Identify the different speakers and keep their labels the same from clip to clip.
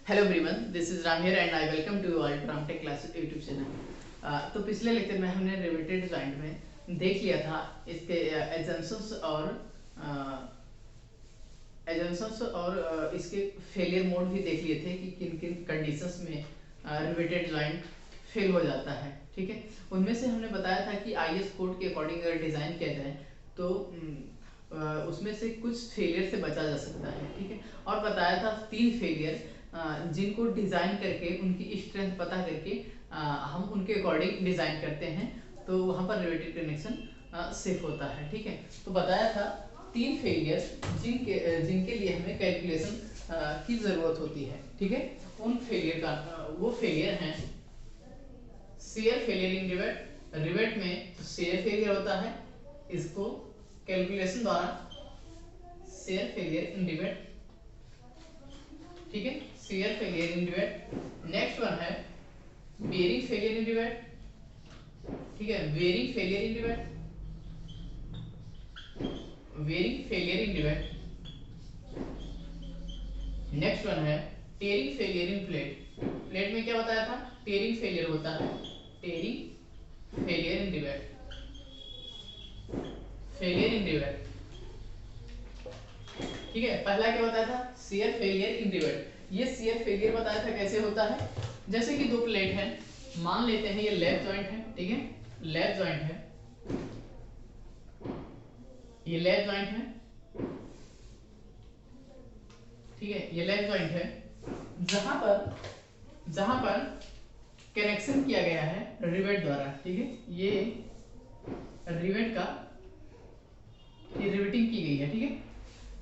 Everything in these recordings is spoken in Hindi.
Speaker 1: Hello everyone, this is Ram here and I welcome to all Tramtech classes YouTube channel. तो पिछले लेक्चर में हमने रिवेटेड जॉइंट में देख लिया था इसके एजम्पशंस और इसके फेलियर मोड भी देख लिए थे कि किन किन कंडीशंस में रिवेटेड जॉइंट फेल हो जाता है। ठीक है, उनमें से हमने बताया था कि आईएस कोड के अकॉर्डिंग अगर डिज़ाइन किया जाए तो उसमें से कुछ फेलियर से बचा जा सकता है। ठीक है, और बताया था 3 फेलियर जिनको डिज़ाइन करके उनकी स्ट्रेंथ पता करके हम उनके अकॉर्डिंग डिज़ाइन करते हैं तो वहाँ पर रिवेटेड कनेक्शन सेफ होता है। ठीक है, तो बताया था 3 फेलियर जिनके लिए हमें कैलकुलेशन की ज़रूरत होती है। ठीक है, उन फेलियर का वो फेलियर हैं share failure in rivet. Rivet में शेयर फेलियर होता है, इसको कैलकुलेशन द्वारा शेयर फेलियर इन रिवेट। ठीक है, shear failure in rivet. Next one है बेयरिंग फेलियर इन रिवेट। ठीक है, bearing failure in rivet, bearing failure in rivet. Next one है tearing failure in plate. Plate में क्या बताया था, टेयरिंग फेलियर होता है, tearing failure in rivet, failure in rivet. ठीक है, पहला क्या बताया था, शेयर फेलियर इन रिवेट। ये शेयर फेलियर बताया था कैसे होता है, जैसे कि दो प्लेट हैं, मान लेते हैं ये लेफ्ट जॉइंट है। ठीक है, लेफ्ट जॉइंट है, ये लेफ्ट जॉइंट है। ठीक है, ये लेफ्ट जॉइंट है, जहां पर कनेक्शन किया गया है रिवेट द्वारा। ठीक है, ये रिवेट का ये रिवेटिंग की गई है। ठीक है,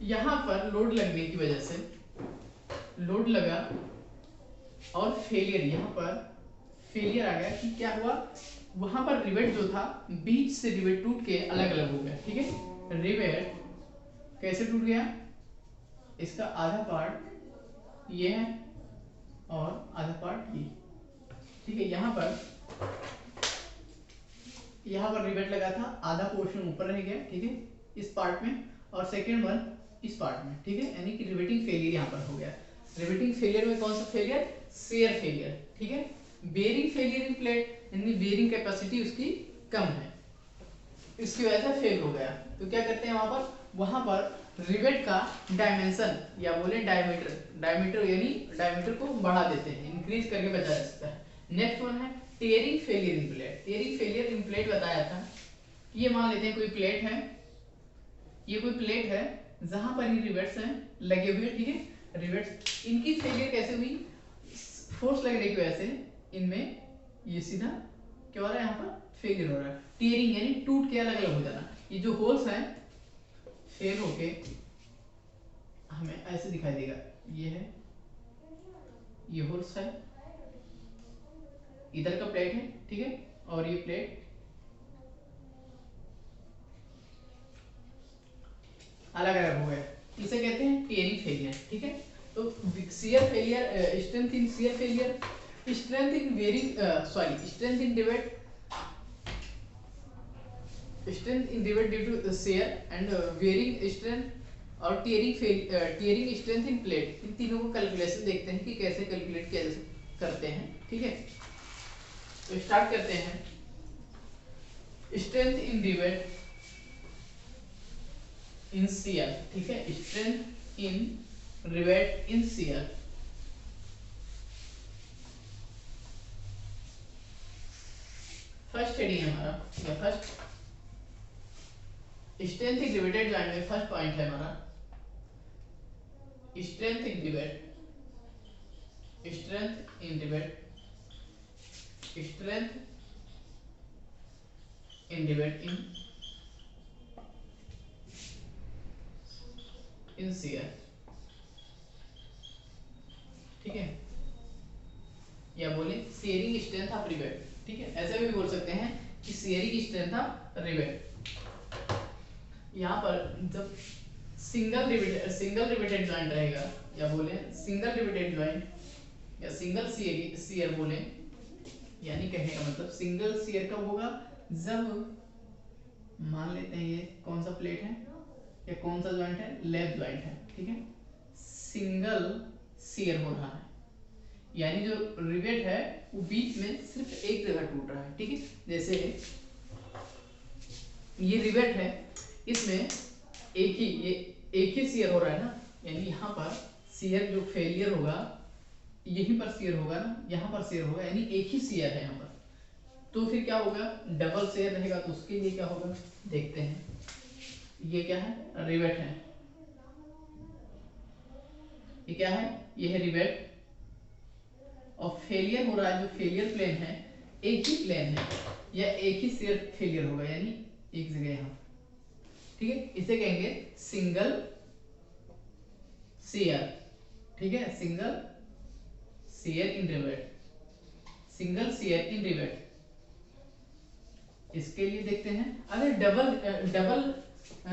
Speaker 1: यहां पर लोड लगने की वजह से लोड लगा और फेलियर, यहाँ पर फेलियर आ गया कि क्या हुआ, वहां पर रिवेट जो था बीच से रिवेट टूट के अलग अलग हो गया। ठीक है, रिवेट कैसे टूट गया, इसका आधा पार्ट ये है और आधा पार्ट ये। ठीक है, यहाँ पर रिवेट लगा था, आधा पोर्शन ऊपर रह गया। ठीक है, इस पार्ट में, और सेकेंड वन इस पार्ट में। ठीक है, यानी कि रिवेटिंग फेलियर यहाँ पर हो गया। रिवेटिंग फेलियर में कौन सा फेलियर, शेयर फेलियर। ठीक है, बेयरिंग फेलियर इन प्लेट, यानी बेयरिंग कैपेसिटी उसकी कम है, इसकी वजह से फेल हो गया। तो क्या करते हैं वहां पर रिवेट का डायमेंशन या बोले डायमीटर यानी डायमीटर को बढ़ा देते हैं, इंक्रीज करके बचा जा सकता है। नेक्स्ट वन है tearing failure in plate. Tearing failure in plate बताया था कि ये मान लेते हैं कोई प्लेट है, ये कोई प्लेट है जहां पर ये रिवेट्स हैं लगे हुए। ठीक है, रिवेट्स, इनकी फेलियर कैसे हुई, फोर्स लगने की वजह से इनमें ये सीधा क्या हो रहा है, यहाँ पर फेलियर हो रहा है। टीयरिंग यानी टूट के अलग अलग हो जाना। ये जो होल्स हैं फेल होके हमें ऐसे दिखाई देगा, ये है, ये होल्स है, इधर का प्लेट है। ठीक है, और ये प्लेट अलग अलग हो गए, इसे कहते हैं टीयरिंग फेलियर। ठीक है, तो shear failure, strength in shear failure, strength in bearing strength in rivet, strength in divide due to shear and varying strength और टीयरिंग स्ट्रेंथ इन प्लेट। इन तीनों को कैलकुलेशन देखते हैं कि कैसे कैलकुलेट किया करते हैं। ठीक है, तो स्टार्ट करते हैं। Strength in divide in shear. ठीक है, strength in rivet in shear. First heading है हमारा, या first strength in riveted joint में फर्स्ट पॉइंट है हमारा strength in rivet, strength in rivet, strength in rivet in shear. ठीक है, या बोले शेयरिंग स्ट्रेंथ ऑफ रिवेट। ठीक है, ऐसे भी बोल सकते हैं कि शेयरिंग स्ट्रेंथ ऑफ रिवेट। यहाँ पर जब सिंगल रिवेटेड जॉइंट रहेगा, या बोले सिंगल रिवेटेड जॉइंट या सिंगल शियर बोले, यानी कहने का मतलब सिंगल शियर कब होगा, जब मान लेते हैं ये कौन सा प्लेट है या कौन सा जॉइंट है, लेफ्ट जॉइंट है। ठीक है, सिंगल शियर हो रहा है, यानी जो रिवेट है वो बीच में सिर्फ एक जगह टूट रहा है, ठीक है। जैसे ये रिवेट है, इसमें एक ही शेयर हो रहा है ना, यानी यहाँ पर शेयर जो फेलियर होगा यहीं पर शेयर होगा ना, यहाँ पर शेयर होगा, यानी एक ही शेयर है यहाँ पर। तो फिर क्या होगा, डबल शेयर रहेगा तो उसके लिए क्या होगा देखते हैं। ये क्या है, रिवेट है, ये क्या है, ये है रिवेट। और फेलियर हो रहा है, जो फेलियर प्लेन है एक ही प्लेन है या एक ही शेयर फेलियर होगा, यानी एक जगह यहाँ, ठीक है। इसे कहेंगे सिंगल शेयर, ठीक है, single share in rivet, single share in rivet. इसके लिए देखते हैं, अगर डबल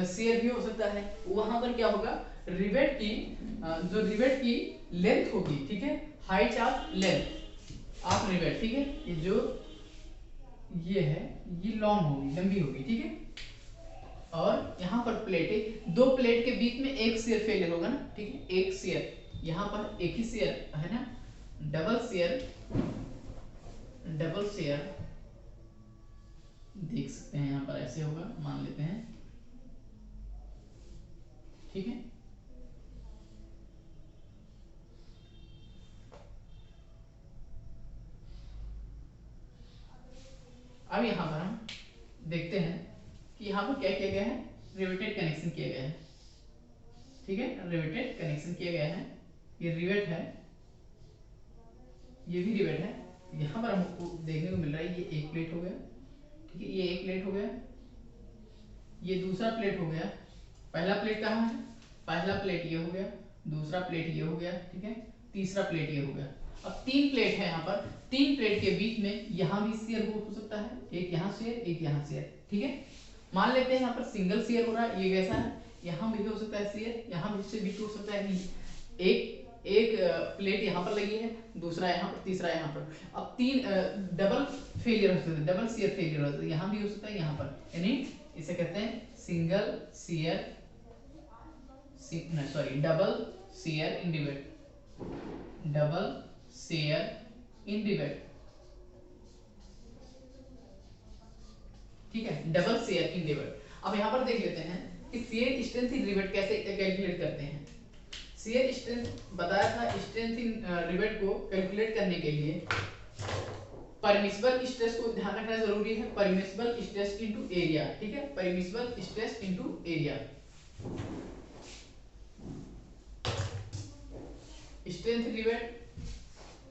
Speaker 1: शेयर भी हो सकता है, वहां पर क्या होगा, रिवेट की जो रिवेट की लेंथ होगी, ठीक है, height of length of rivet, ठीक है, ये जो ये है ये लॉन्ग होगी, लंबी होगी, ठीक है। और यहाँ पर प्लेट है, दो प्लेट के बीच में एक शेयर फेलियर होगा ना, ठीक है, एक शेयर, यहाँ पर एक ही शेयर है ना, डबल शेयर देख सकते हैं, यहाँ पर ऐसे होगा, मान लेते हैं, ठीक है। अब यहाँ पर हम देखते हैं कि यहाँ पर क्या किया गया है, रिवेटेड कनेक्शन किया गया है, ठीक है, रिवेटेड कनेक्शन किया गया है। ये रिवेट है, ये भी रिवेट है। यहाँ पर हमको देखने को मिल रहा है, ये एक प्लेट हो गया, ठीक है, ये एक प्लेट हो गया, ये दूसरा प्लेट हो गया। पहला प्लेट कहाँ है, पहला प्लेट ये हो गया, दूसरा प्लेट ये हो गया, ठीक है, तीसरा प्लेट ये हो गया। अब तीन प्लेट है यहाँ पर, तीन प्लेट के बीच में यहाँ भी शेयर हो सकता है, एक यहाँ शेयर, एक यहाँ शेयर, ठीक है। मान लेते हैं यहाँ पर सिंगल शेयर हो रहा है, ये कैसा है, यहाँ भी हो सकता है शेयर, यहाँ भी से भी हो सकता है, एक प्लेट यहाँ पर लगी है, दूसरा यहाँ पर, तीसरा यहाँ पर। अब तीन डबल फेलियर हो सकता है, डबल शेयर फेलियर हो सकता है, यहाँ भी हो सकता है, यहाँ पर, यानी इसे कहते हैं single share, sorry double share in rivet, double share in rivet, ठीक है, डबल शेयर इन रिवेट। अब यहाँ पर देख लेते हैं कि शेयर स्ट्रेंथ इन रिवेट कैसे कैलकुलेट करते हैं। शेयर स्ट्रेंथ बताया था, स्ट्रेंथ इन रिवेट को कैलकुलेट करने के लिए परमिसिबल स्ट्रेस को ध्यान रखना जरूरी है, परमिसिबल स्ट्रेस इनटू एरिया, ठीक है, permissible stress into area. Strength in rivet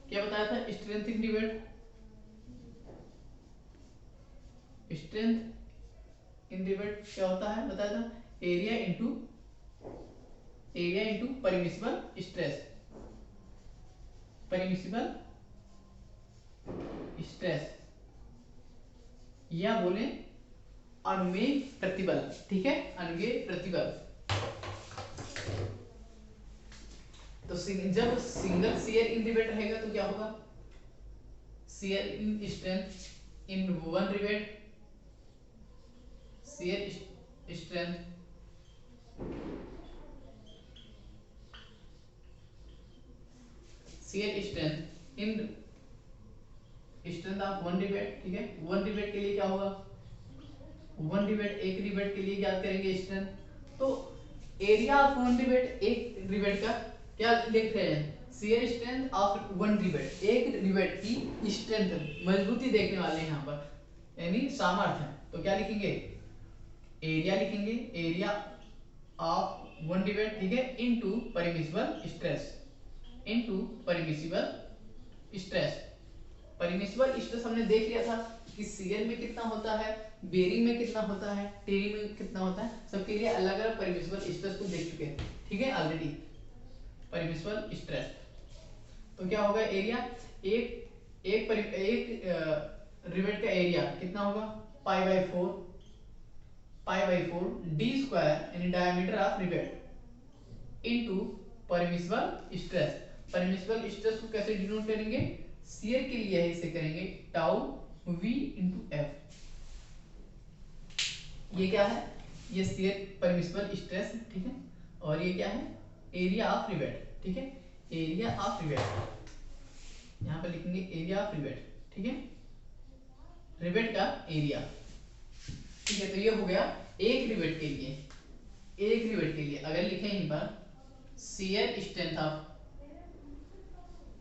Speaker 1: क्या बताया था, strength in rivet, strength in rivet क्या होता है बताया था, area into permissible stress, permissible stress या बोले अनुमेय प्रतिबल, ठीक है, अनुमेय प्रतिबल। तो जब सिंगल शेयर इन रिवेट रहेगा तो क्या होगा, share in strength in one rivet, shear strength in strength of one rivet, ठीक है। वन रिवेट के लिए क्या होगा, वन रिवेट एक रिवेट के लिए ज्ञात करेंगे स्ट्रेंथ, तो एरिया ऑफ वन रिवेट, एक रिवेट का क्या लिख रहे हैं, shear strength of one rivet, एक रिवेट की स्ट्रेंथ मजबूती देखने वाले हैं यहाँ पर, यानी सामर्थ्य। तो क्या लिखेंगे, एरिया लिखेंगे, एरिया ऑफ वन रिवेट, ठीक है, into permissible stress, into permissible stress. Permissible stress हमने देख लिया था कि शेयर में कितना होता है, बेरिंग में कितना होता है, टेरिंग में कितना होता है, सबके लिए अलग अलग परमिसिबल स्ट्रेस को देख चुके हैं, ठीक है, ऑलरेडी परमिसिबल स्ट्रेस। तो क्या होगा, एरिया एक रिवेट का एरिया कितना होगा, pi by four d square यानी diameter of rivet into permissible stress. Permissible stress को कैसे डिनोट करेंगे, शेयर के लिए इसे करेंगे टाउ v इंटू एफ। ये क्या है, ये शेयर परमिसिबल स्ट्रेस, ठीक है, और ये क्या है, एरिया ऑफ रिवेट, ठीक है, एरिया ऑफ रिवेट। यहाँ पर लिखेंगे एरिया ऑफ रिवेट, ठीक है, रिवेट का एरिया, ठीक है। तो ये हो गया एक रिवेट के लिए, एक रिवेट के लिए अगर लिखें यहीं पर shear strength of,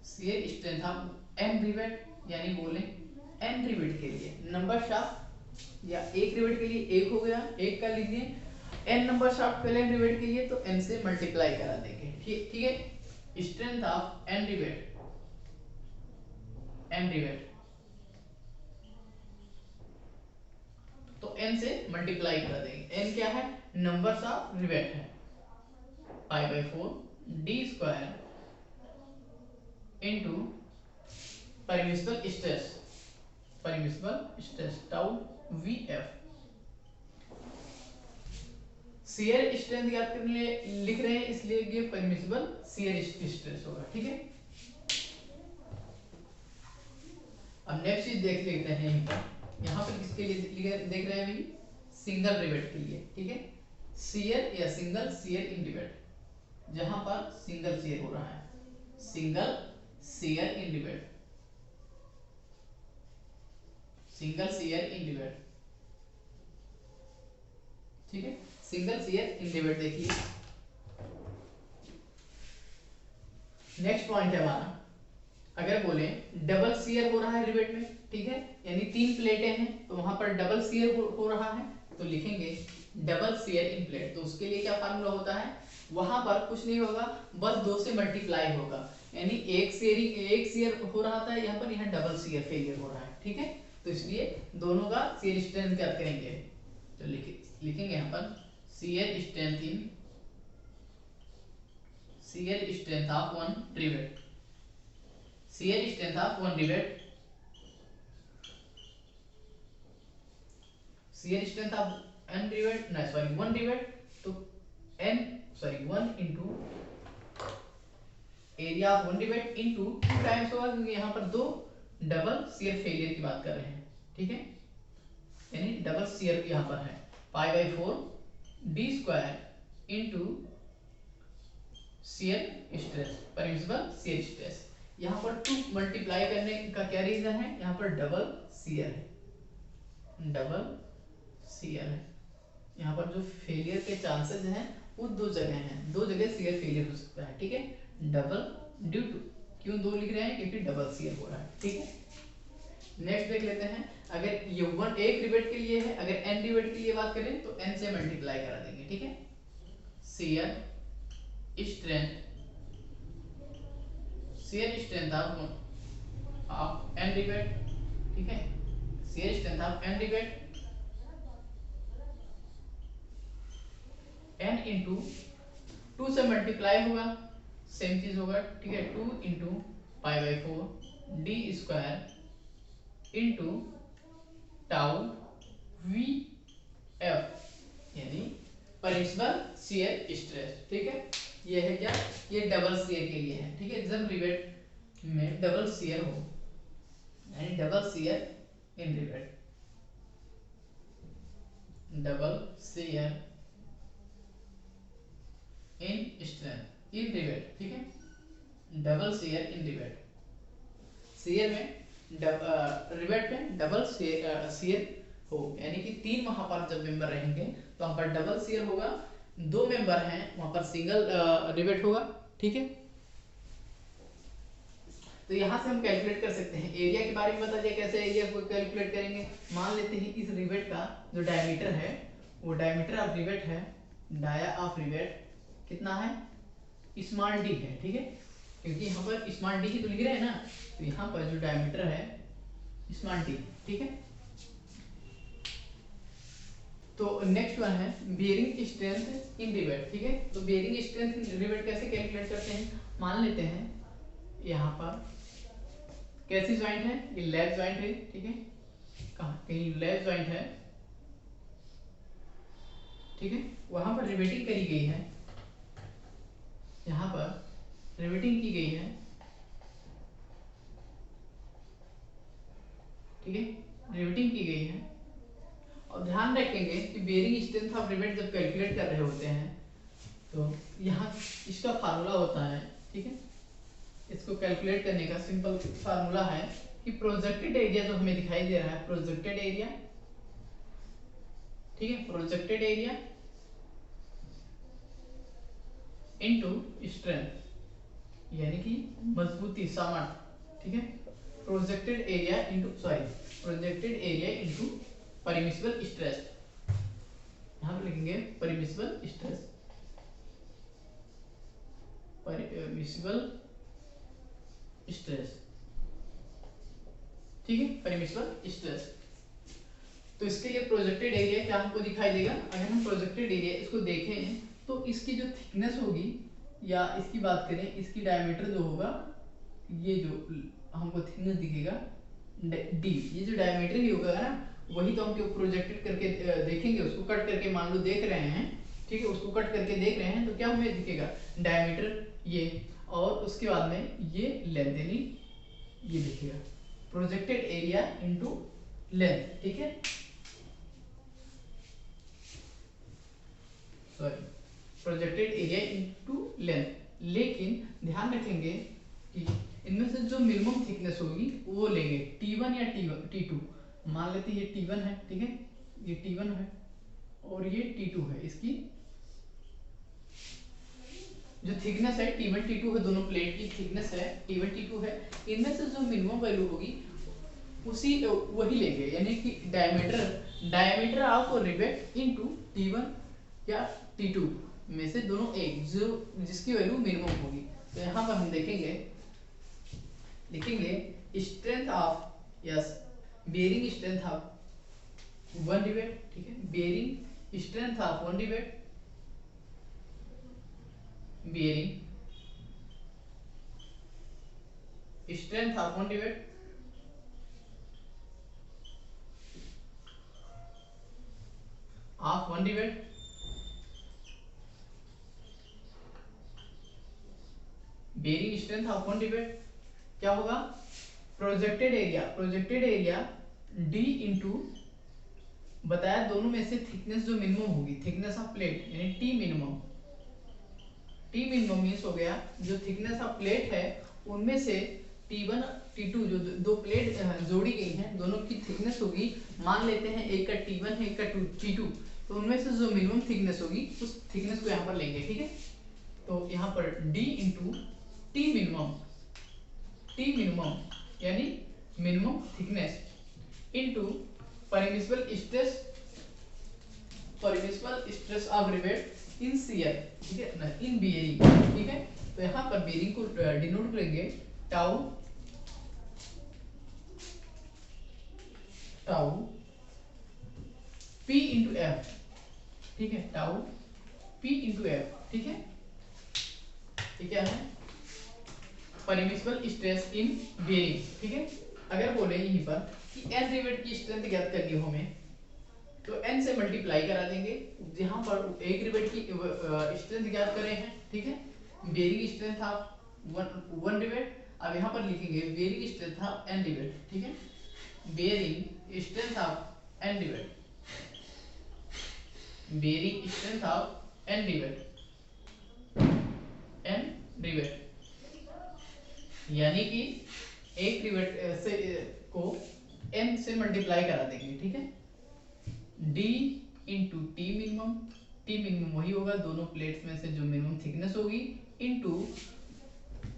Speaker 1: shear strength of n rivet, यानी बोले एन रिवेट के लिए नंबर शाफ्ट, या एक रिवेट के लिए एक हो गया, एक का लिख दिए, एन नंबर शाफ्ट पहले रिवेट के लिए तो एन से मल्टीप्लाई करा देंगे, ठीक है। Strength of n rivet, n rivet तो एन से मल्टीप्लाई कर देंगे, एन क्या है, नंबर्स ऑफ रिवेट है, pi by 4 d square into permissible stress, permissible stress tau v f. Shear strength याद करने लिए लिख रहे हैं, इसलिए ये परमिसिबल शियर स्ट्रेस होगा, ठीक है। अब नेक्स्ट चीज देख लेते हैं यहीं पर, यहाँ पर किसके लिए देख रहे हैं भाई, सिंगल रिवेट के लिए, ठीक है। शियर या सिंगल शियर इन रिवेट, जहां पर सिंगल शियर हो रहा है, सिंगल शियर इन रिवेट, सिंगल शियर इन रिवेट, ठीक है, सिंगल शियर इन रिवेट। देखिए नेक्स्ट पॉइंट है हमारा, अगर बोले डबल शियर हो रहा है रिवेट में, ठीक है, यानी 3 प्लेटें हैं तो वहां पर डबल शियर हो रहा है, तो लिखेंगे डबल शियर इन प्लेट। तो उसके लिए क्या फार्मूला होता है, वहां पर कुछ नहीं होगा, बस 2 से मल्टीप्लाई होगा, यानी एक शियर हो रहा था यहाँ पर, यहाँ डबल शियर फेलियर हो रहा है, ठीक है। तो इसलिए दोनों का शियर स्ट्रेंथ क्या करेंगे, तो लिखेंगे यहाँ पर shear strength in, shear strength of one rivet, shear strength of one rivet, shear strength of n rivet, ना सॉरी वन रिवेट, तो n sorry 1 into area of one rivet into 2 times होगा, क्योंकि यहाँ पर 2 डबल शियर फेलियर की बात कर रहे हैं, ठीक है, यानी डबल शियर यहाँ पर है, pi by 4 d square into shear stress, permissible shear stress. यहाँ पर 2 मल्टीप्लाई करने का क्या रीजन है, यहाँ पर डबल शियर है, डबल शियर है, यहाँ पर जो फेलियर के चांसेस हैं वो 2 जगह हैं, 2 जगह शियर फेलियर हो सकता है, ठीक है, डबल ड्यू टू, क्यों 2 लिख रहे हैं, क्योंकि डबल शियर हो रहा है, ठीक है। नेक्स्ट देख लेते हैं, अगर ये 1 एक रिवेट के लिए है, अगर n रिवेट के लिए बात करें तो n से मल्टीप्लाई करा देंगे, ठीक है। Shear strength, shear strength of n rivet, ठीक है, shear strength of n rivet n into 2 से मल्टीप्लाई होगा, सेम चीज होगा, ठीक है, 2 into pi by 4 d square into tau v F, यानी परमिसिबल शियर स्ट्रेस, ठीक है। ये है क्या, ये डबल शियर के लिए है, ठीक है, जब रिवेट में डबल शियर हो, यानी double shear in rivet, double shear in strength in rivet, ठीक है, डबल शियर इन रिवेट, शियर में रिवेट में डबल शियर हो, यानी कि 3 वहां पर जब मेंबर रहेंगे तो वहां पर डबल शियर होगा, 2 मेंबर हैं वहां पर सिंगल रिवेट होगा, ठीक है। तो यहां से हम कैलकुलेट कर सकते हैं, एरिया के बारे में बता दिया, कैसे एरिया को कैलकुलेट करेंगे। मान लेते हैं इस रिवेट का जो डायमीटर है, वो डायमीटर ऑफ रिवेट है, डाया ऑफ रिवेट कितना है, स्मॉल डी है, ठीक है, क्योंकि यहाँ पर स्मॉल डी ही तो लिख रहे हैं ना, तो यहाँ पर जो डायमीटर है स्मॉल डी, ठीक है। तो नेक्स्ट वन है बेयरिंग स्ट्रेंथ इन रिवेट, ठीक है। तो बेयरिंग स्ट्रेंथ इन रिवेट कैसे कैलकुलेट करते हैं, मान लेते हैं यहाँ पर कैसी ज्वाइंट है, ये लैब ज्वाइंट है, ठीक है, कहाँ कहीं लैब ज्वाइंट है, ठीक है, वहां पर रिवेटिंग करी गई है, यहाँ पर रिवेटिंग की गई है, ठीक है, रिवेटिंग की गई है। और ध्यान रखेंगे कि बेयरिंग स्ट्रेंथ ऑफ रिवेट जब कैलकुलेट कर रहे होते हैं तो यहाँ इसका फार्मूला होता है, ठीक है, इसको कैलकुलेट करने का सिंपल फार्मूला है कि प्रोजेक्टेड एरिया जो हमें दिखाई दे रहा है, प्रोजेक्टेड एरिया, ठीक है, प्रोजेक्टेड एरिया इनटू स्ट्रेंथ यानी कि मजबूती, सामर्थ्य, ठीक है, projected area into projected area into permissible stress, यहां पर लिखेंगे परमिसिबल स्ट्रेस, परमिसिबल स्ट्रेस, ठीक है, परमिसिबल स्ट्रेस। तो इसके लिए प्रोजेक्टेड एरिया क्या हमको दिखाई देगा, अगर हम प्रोजेक्टेड एरिया इसको देखें तो इसकी जो थिकनेस होगी, या इसकी बात करें, इसकी डायमीटर जो होगा, ये जो हमको थिकनेस दिखेगा डी, ये जो डायमीटर ही होगा ना, वही तो हम क्यों प्रोजेक्टेड करके देखेंगे, उसको कट करके मान लो देख रहे हैं, ठीक है, उसको कट करके देख रहे हैं तो क्या हमें दिखेगा, डायमीटर ये, और उसके बाद में ये लेंथ यानी ये दिखेगा, प्रोजेक्टेड एरिया इनटू लेंथ, ठीक है, sorry, projected area into length. लेकिन ध्यान रखेंगे कि इनमें से जो मिनिमम थिकनेस होगी वो लेंगे T1 या T2, मान लेते हैं ये T1 है, ठीक है, ये T1 है और ये T2 है, इसकी जो थिकनेस है T1 T2 है, दोनों प्लेट की थिकनेस है T1 T2 है, इनमें से जो मिनिमम वैल्यू होगी उसी वही लेंगे, यानी कि diameter of rivet into T1 या T2 में से दोनों एक, जो जिसकी वैल्यू मिनिमम होगी। तो यहाँ पर हम लिखेंगे strength of, yes, bearing strength of one rivet, ठीक है, bearing strength of one rivet, bearing strength of one rivet of one rivet bearing strength of one rivet क्या होगा, प्रोजेक्टेड एरिया डी इंटू, बताया दोनों में से थिकनेस जो मिनिमम होगी, थिकनेस ऑफ प्लेट यानी टी मिनिमम मीन्स हो गया जो थिकनेस ऑफ प्लेट है उनमें से T1 T2 जो दो प्लेट जोड़ी गई हैं, दोनों की थिकनेस होगी, मान लेते हैं एक का T1 है एक का T2, तो उनमें से जो मिनिमम थिकनेस होगी उस थिकनेस को यहाँ पर लेंगे, ठीक है, तो यहाँ पर D इंटू टी मिनिमम यानी minimum thickness into permissible stress of rivet in shear, ठीक है ना, इन बेयरिंग, ठीक है, तो यहाँ पर बेयरिंग को डिनोट करेंगे टाउ P इंटू एफ, ठीक है, टाउ P इंटू एफ, ठीक है, ये क्या है, परमिसिबल स्ट्रेस इन बेयरिंग, ठीक है। अगर बोले यहीं पर कि n रिवेट की स्ट्रेंथ ज्ञात करनी हो हमें, तो n से मल्टीप्लाई करा देंगे, जहां पर एक रिवेट की स्ट्रेंथ ज्ञात करे हैं, ठीक है, bearing strength of one rivet, अब यहां पर लिखेंगे bearing strength of n rivet, ठीक है, bearing strength of n rivet, bearing strength of n rivet यानी कि एक रिवेट से को n से मल्टीप्लाई करा देंगे, ठीक है, d इंटू टी मिनिमम वही होगा दोनों प्लेट्स में से जो मिनिमम थिकनेस होगी, इंटू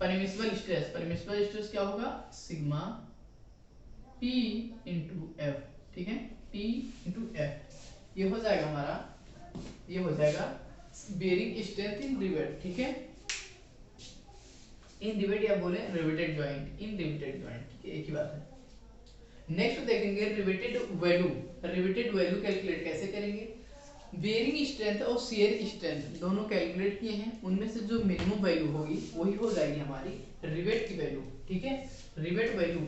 Speaker 1: परमिसिबल स्ट्रेस क्या होगा, सिग्मा p इंटू एफ, ठीक है, p इंटू एफ, ये हो जाएगा हमारा, ये हो जाएगा बेयरिंग स्ट्रेंथ इन रिवेट, ठीक है, इन रिवेट या बोले रिवेटेड जॉइंट, इन रिवेटेड जॉइंट, ठीक है, एक ही बात है। नेक्स्ट देखेंगे रिवेटेड वैल्यू कैलकुलेट कैसे करेंगे, बेयरिंग स्ट्रेंथ और शियर स्ट्रेंथ दोनों कैलकुलेट किए हैं, उनमें से जो मिनिमम वैल्यू होगी वही हो जाएगी हमारी रिवेट की वैल्यू, ठीक है, रिवेट वैल्यू,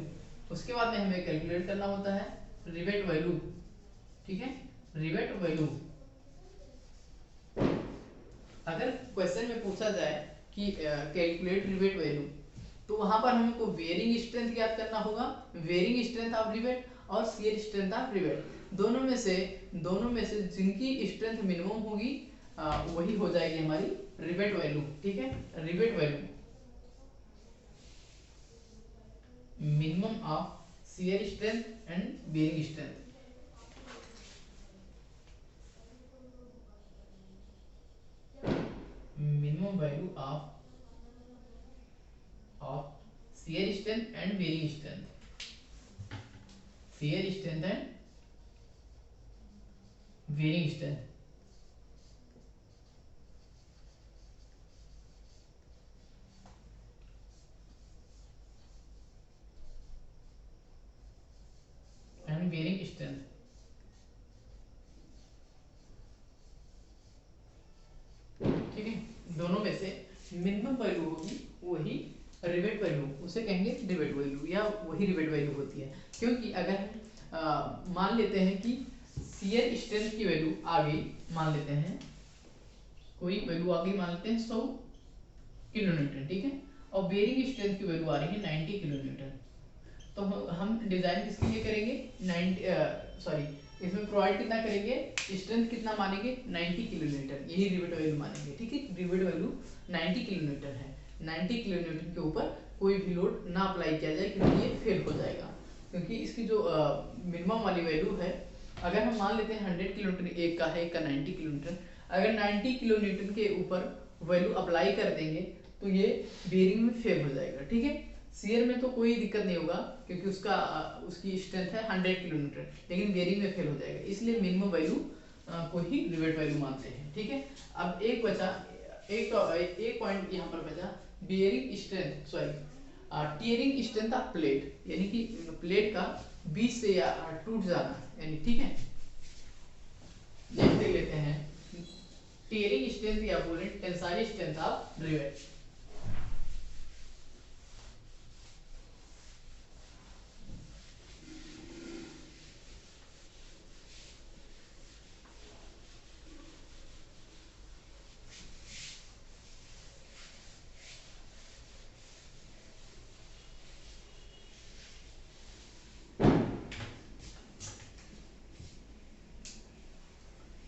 Speaker 1: उसके बाद में हमें कैलकुलेट करना होता है रिवेट वैल्यू, ठीक है, रिवेट वैल्यू। अगर क्वेश्चन में पूछा जाए कि कैलकुलेट रिवेट वैल्यू, तो वहां पर हमको बेयरिंग स्ट्रेंथ ज्ञात करना होगा, बेयरिंग स्ट्रेंथ ऑफ रिवेट और शियर स्ट्रेंथ ऑफ रिवेट, दोनों में से जिनकी स्ट्रेंथ मिनिमम होगी वही हो जाएगी हमारी रिवेट वैल्यू, ठीक है, rivet value. minimum of shear strength and bearing strength. Minimum value of shear strength and bearing strength. Shear strength and bearing strength. And bearing strength. ठीक है, दोनों में से मिनिमम वैल्यू होगी वही रिवेट वैल्यू, उसे कहेंगे रिवेट वैल्यू, या वही रिवेट वैल्यू होती है। क्योंकि अगर मान लेते हैं कि शियर स्ट्रेंथ की वैल्यू आ गई, मान लेते हैं कोई वैल्यू आ गई, मान लेते हैं 100 किलो न्यूटन, ठीक है, और बेरिंग स्ट्रेंथ की वैल्यू आ रही है 90 किलो न्यूटन, तो हम डिजाइन किसके लिए करेंगे 90, सॉरी इसमें प्रोवाइड कितना करेंगे, स्ट्रेंथ कितना मानेंगे 90 किलो न्यूटन, यही रिवेट वैल्यू मानेंगे। ठीक है, रिवेट वैल्यू 90 किलो न्यूटन है। 90 किलो न्यूटन के ऊपर कोई भी लोड ना अप्लाई किया जाए, क्योंकि ये फेल हो जाएगा। क्योंकि इसकी जो मिनिमम वाली वैल्यू है, अगर हम मान लेते हैं 100 किलो न्यूटन एक का है, एक का 90 किलो न्यूटन, अगर 90 किलो न्यूटन के ऊपर वैल्यू अप्लाई कर देंगे तो ये बेरिंग में फेल हो जाएगा। ठीक है, शेयर में तो कोई दिक्कत नहीं होगा, क्योंकि उसकी स्ट्रेंथ है 100 किलो न्यूटन, लेकिन बेरिंग में फेल हो जाएगा, इसलिए मिनिमम वैल्यू को ही रिवेट वैल्यू मानते हैं। ठीक है, अब एक बचा, एक पॉइंट यहाँ पर बचा, bearing strength, sorry tearing strength of plate, यानी कि प्लेट का बीच से या टूट जाना, यानी ठीक है, नेक्स्ट देख लेते हैं टियरिंग स्ट्रेंथ या बोले tensile strength of rivet.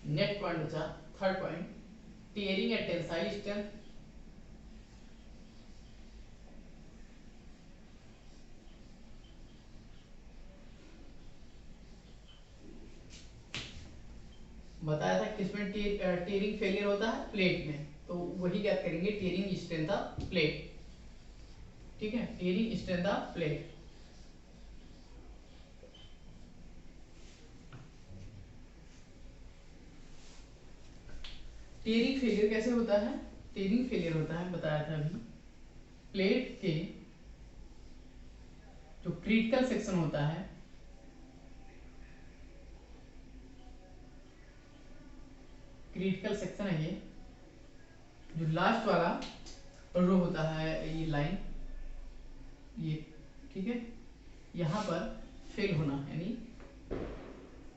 Speaker 1: Next point बचा third point, tearing and tensile strength. बताया था किसमें टियरिंग फेलियर होता है, प्लेट में, तो वही क्या करेंगे, टियरिंग स्ट्रेंथ ऑफ प्लेट। ठीक है, tearing strength of plate. Tearing failure कैसे होता है, टियरिंग फेलियर होता है, बताया था अभी, प्लेट के जो क्रिटिकल सेक्शन होता है, क्रिटिकल सेक्शन है ये, जो लास्ट वाला रो होता है, ये लाइन, ये ठीक है, यहाँ पर फेल होना, यानी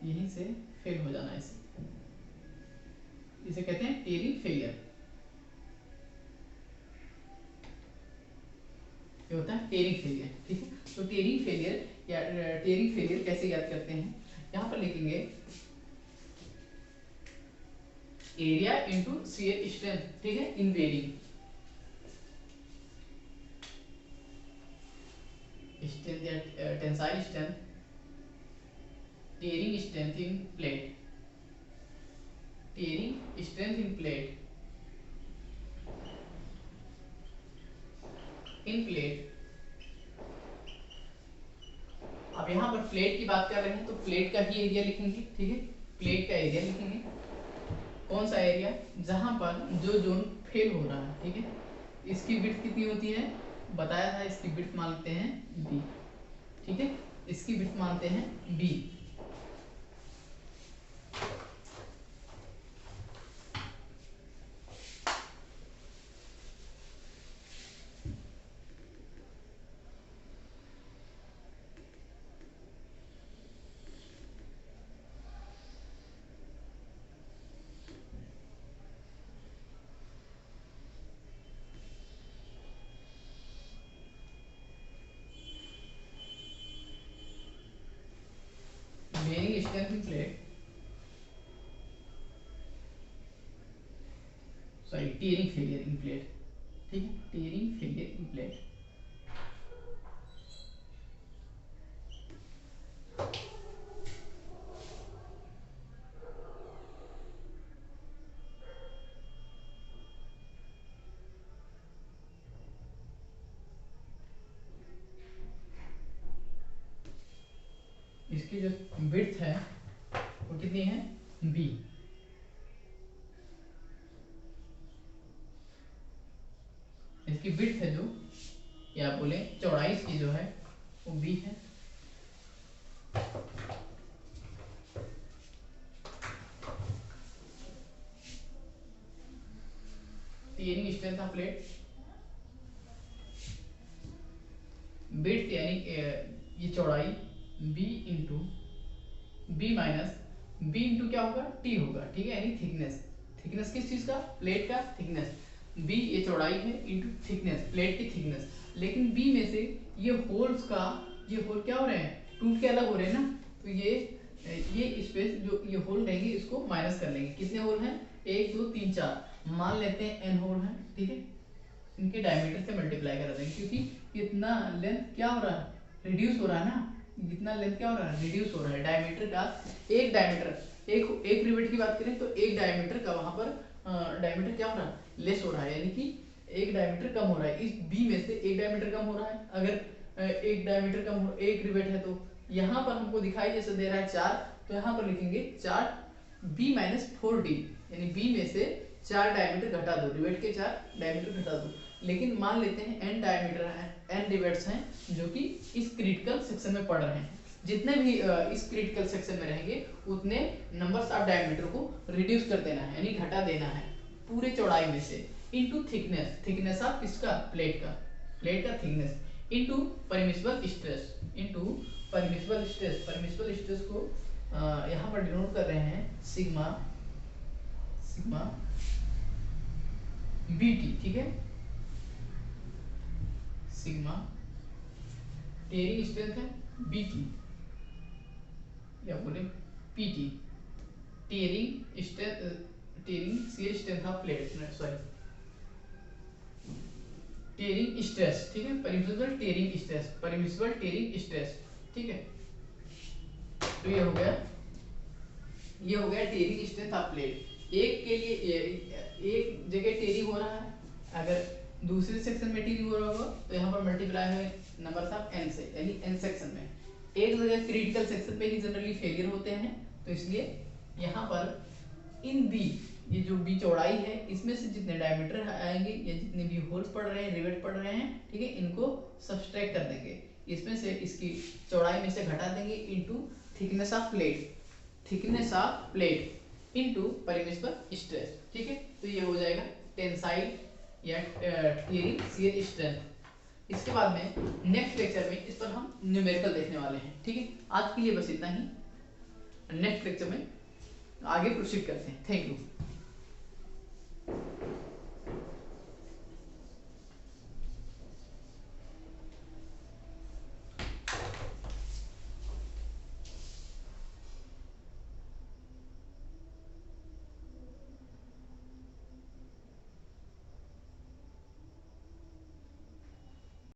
Speaker 1: यहीं से फेल हो जाना, इसे कहते हैं टियरिंग फेलियर। ये होता है टियरिंग फेलियर। ठीक है, तो टियरिंग फेलियर या टियरिंग फेलियर कैसे याद करते हैं, यहाँ पर लिखेंगे एरिया इंटू शियर स्ट्रेंथ, ठीक है, इन बेरिंग, स्ट्रेंथ या tensile strength, tearing strength in plate, tearing strength in plate, in plate. अब यहाँ पर प्लेट की बात कर रहे हैं तो प्लेट का ही एरिया लिखेंगे। ठीक है, प्लेट का एरिया लिखेंगे, कौन सा एरिया, जहां पर जो जोन फेल हो रहा है। ठीक है, इसकी विड्थ कितनी होती है, बताया था, इसकी विड्थ मानते हैं बी। ठीक है, इसकी विड्थ मानते हैं b. Bearing strength in plate, sorry tearing failure in plate. ठीक है, टियरिंग फेलियर इन प्लेट। इसकी जो विड्थ है वो कितनी है, b। इसकी विड्थ है जो, या आप बोले चौड़ाई इसकी जो है वो b है। Tearing strength of plate, width यानी ये चौड़ाई b into b minus b into क्या होगा, t होगा, ठीक है, यानी थिकनेस। थिकनेस किस चीज का, प्लेट का थिकनेस। b ये चौड़ाई है इंटू थिकनेस, प्लेट की थिकनेस। लेकिन b में से ये होल्स का, ये होल क्या हो रहे हैं, टूट के अलग हो रहे हैं ना, तो ये स्पेस जो ये होल रहेंगे इसको माइनस कर लेंगे। कितने होल हैं, 1 2 3 4, मान लेते हैं n होल हैं, ठीक है। इनके डायमीटर से मल्टीप्लाई कर देंगे, क्योंकि इतना लेंथ क्या हो रहा है, रिड्यूस हो रहा है ना, इतना लेंथ क्या हो रहा है, रिड्यूस हो रहा है। डायमीटर का एक डायमीटर, एक रिवेट की बात करें तो एक डायमीटर का वहां पर डायमीटर क्या हो रहा है, लेस हो रहा है, यानी कि एक डायमीटर कम हो रहा है। इस बी में से एक डायमीटर कम हो रहा है। अगर एक डायमीटर कम हो, एक रिवेट है, तो यहाँ पर हमको दिखाई जैसे दे रहा है 4, तो यहाँ पर लिखेंगे 4 b माइनस 4d, यानी b में से 4 डायमीटर घटा दो, रिवेट के 4 डायमीटर घटा दो। लेकिन मान लेते हैं n डायमीटर है, n रिवेट्स हैं जो कि इस क्रिटिकल सेक्शन में पड़ रहे हैं। जितने भी इस क्रिटिकल सेक्शन में रहेंगे उतने नंबर्स ऑफ डायमीटर को रिड्यूस कर देना है, यानी घटा देना है पूरे चौड़ाई में से, इनटू थिकनेस, थिकनेस ऑफ किसका, प्लेट का, प्लेट का thickness, into permissible stress, into permissible stress. Permissible stress को यहाँ पर डिनोट कर रहे हैं सिग्मा, सिग्मा बीटी, ठीक है। सिग्मा टेयरिंग स्ट्रेंथ है बीटी, या बोले pt, tearing strength, tearing shear strength of plate, sorry tearing stress, ठीक है, permissible tearing stress, permissible tearing stress, ठीक है। तो ये हो गया टेयरिंग स्ट्रेंथ ऑफ प्लेट। एक के लिए एक जगह टेयरिंग हो रहा है, अगर दूसरे सेक्शन में टेयरिंग हो रहा होगा तो यहाँ पर मल्टीप्लाई है नंबर ऑफ n से, यानी n सेक्शन में। एक जगह क्रिटिकल सेक्शन पे ही जनरली फेलियर होते हैं, तो इसलिए यहाँ पर इन बी, ये जो बी चौड़ाई है, इसमें से जितने डायमीटर आएंगे या जितने भी होल्स पड़ रहे हैं, रिवेट पड़ रहे हैं, ठीक है, इनको सब्सट्रैक्ट कर देंगे, इसमें से इसकी चौड़ाई में से घटा देंगे, into thickness of plate, thickness of plate into permissible stress, ठीक है। तो ये हो जाएगा टेंसाइल या टियरिंग शियर स्ट्रेंथ। इसके बाद में नेक्स्ट लेक्चर में इस पर हम न्यूमेरिकल देखने वाले हैं, ठीक है। आज के लिए बस इतना ही, नेक्स्ट लेक्चर में आगे प्रोसीड करते हैं। Thank you.